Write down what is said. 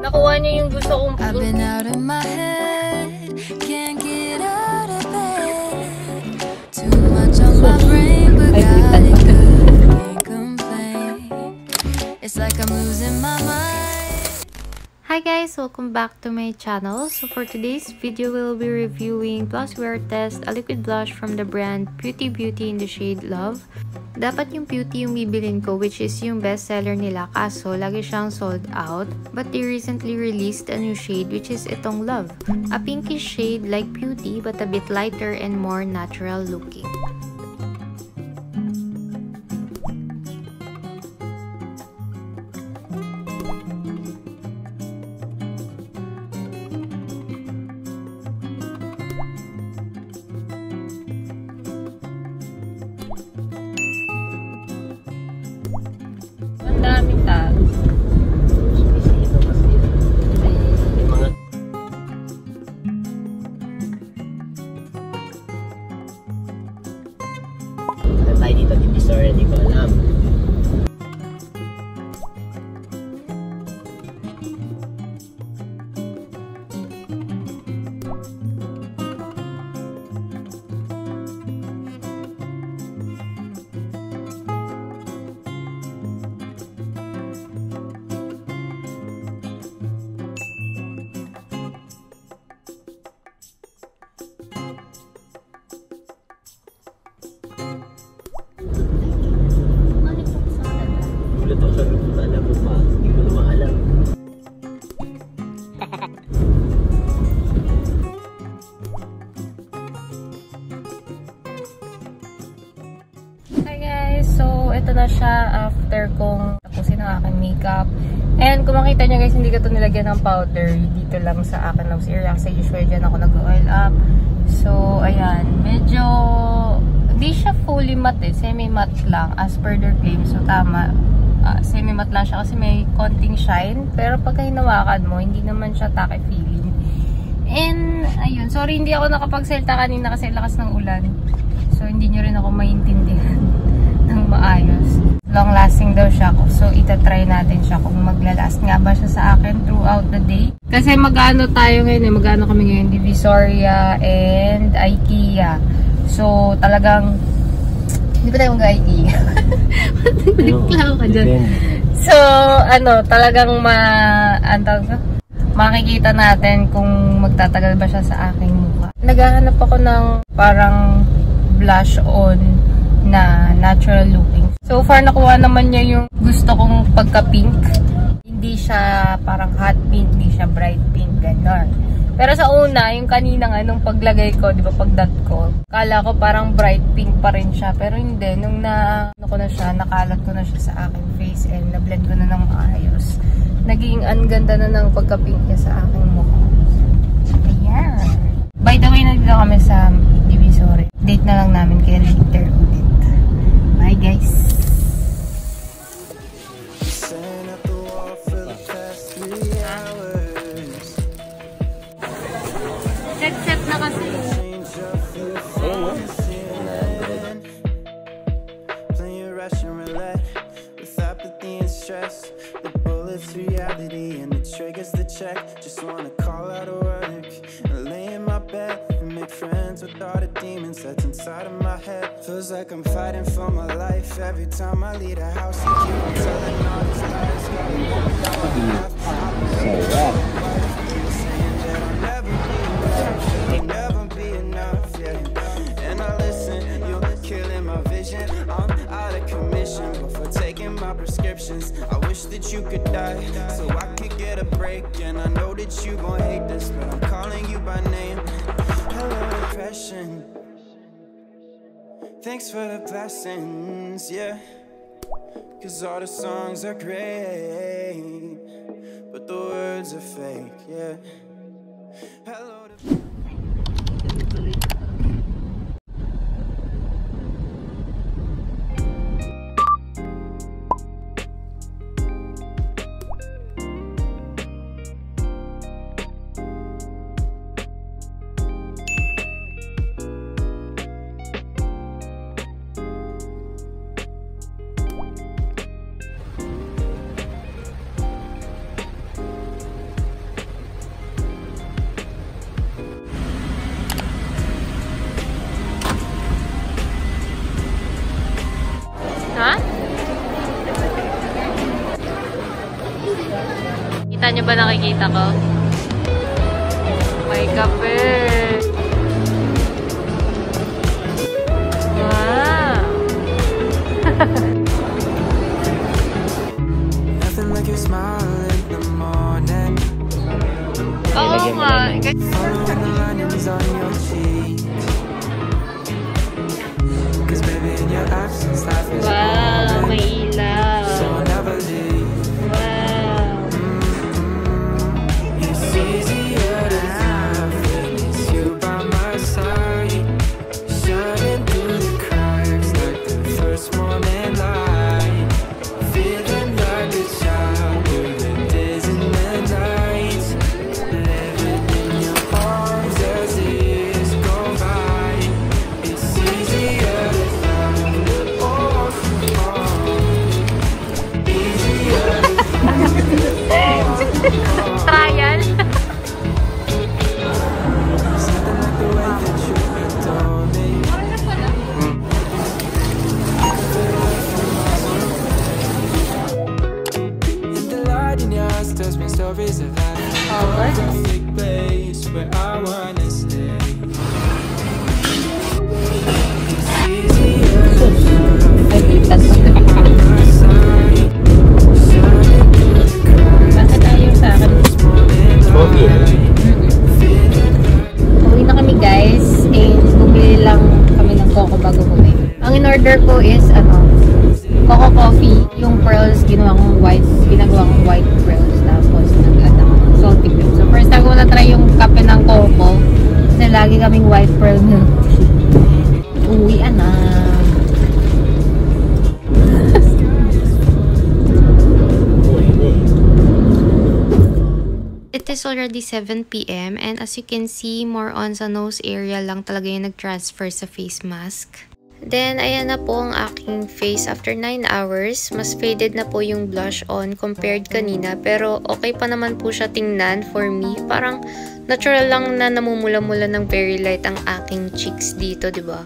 Nakuha niya yung gusto kong I've been out of my head, can't get out of bed. Too much on my brain, but got it good, can't complain. It's like I'm losing my mind. Hi guys! Welcome back to my channel. So for today's video, we'll be reviewing plus wear test a liquid blush from the brand Peauty Beauty in the shade Love. Dapat yung Peauty yung bibilin ko, which is yung best seller nila, kaso lagi siyang sold out. But they recently released a new shade which is itong Love. A pinkish shade like Peauty but a bit lighter and more natural looking. Ang daming tao. Tayo dito, Divisoria, hindi ko alam. Hi guys! So, ito na siya after kong tapusin ang aking makeup. And kung makita nyo guys, hindi ko ito nilagyan ng powder. Dito lang sa akin nose area kasi usually dyan ako nag-oil up. So, ayan. Medyo, hindi siya fully matte. Semi-matte lang as per their claim. So, tama. Semi-matte lang siya kasi may konting shine. Pero pagka hinawakan mo, hindi naman siya tacky feeling. And, ayun. Sorry, hindi ako nakapagsalita kanina kasi lakas ng ulan. So, hindi nyo rin ako maintindihan ng maayos. Long lasting daw siya. So, itatry natin siya kung maglalast nga ba siya sa akin throughout the day. Kasi mag-ano tayo ngayon mag-ano kami ngayon, Divisoria and Ikea. So, talagang hindi pa tayo mag-Ikea. Nagklaw ka dyan. So, talagang makikita natin kung magtatagal ba siya sa aking mukha. Naghahanap ako ng parang blush on na natural looking. So far, nakuha naman niya yung gusto kong pagka-pink. Hindi siya parang hot pink, hindi siya bright pink, gano'n. Pero sa una, yung kanina nga, nung paglagay ko, di ba, pagdat ko, kala ko parang bright pink pa rin siya. Pero hindi, nung nakalat ko na siya sa aking face and na-blend ko na ng maayos. Naging ang ganda na ng pagka-pink niya sa aking mukha. Ayan. By the way, nandito kami sa Divisoria. Date na lang namin kaya later ulit. Bye guys! Set na kasi. Reality and it triggers the check. Just wanna call out of work and lay in my bed and make friends with all the demons that's inside of my head. Feels like I'm fighting for my life every time I leave the house. You keep telling all these lies. Saying that I'll never be enough, yeah. And I listen, you're killing my vision. I'm out of commission before taking my prescriptions. I wish that you could die so I could get a break. And I know that you gon' hate this, but I'm calling you by name. Hello depression, thanks for the blessings, yeah. Cause all the songs are great, but the words are fake, yeah. Hello depression. Kita niyo ba nakikita ko? May kape. Wow! Nothing like your smile in the morning. Oo nga. Following the linings on your cheeks. 'Cause baby in your absence life is Wow, may ilaw. so I'll never leave. Wow. It's easier to have when it's you by my side, shining through the cracks like the first morning light, feeling like a child through the days and the nights, living in your arms as the years go by. It's easier to have, oh, easier to Trial. something like the way that you adore me. And the light in your eyes tells me stories of life. Okay. A big place where I wanna stay. It's easier to Ay, litas. my side, shining through the cracks. Bakit ayaw sa akin? Smoky. Uwi na kami guys. Bumili lang kami ng coco bago uwi. Ang in-order ko is, coco coffee. Yung pearls, ginawa kong white. Pinagawa kong white pearls. Tapos, nag-add ako ng salty cream. So, first time ko na-try yung kape ng coco. Kasi lagi kaming white pearl milk tea. Uwian na. It is already 7 PM and as you can see, more on sa nose area lang talaga yung nag-transfer sa face mask. Then, ayan na po ang aking face after 9 hours. Mas faded na po yung blush on compared kanina. Pero okay pa naman po siya tingnan for me. Parang natural lang na namumula-mula ng very light ang aking cheeks dito, diba?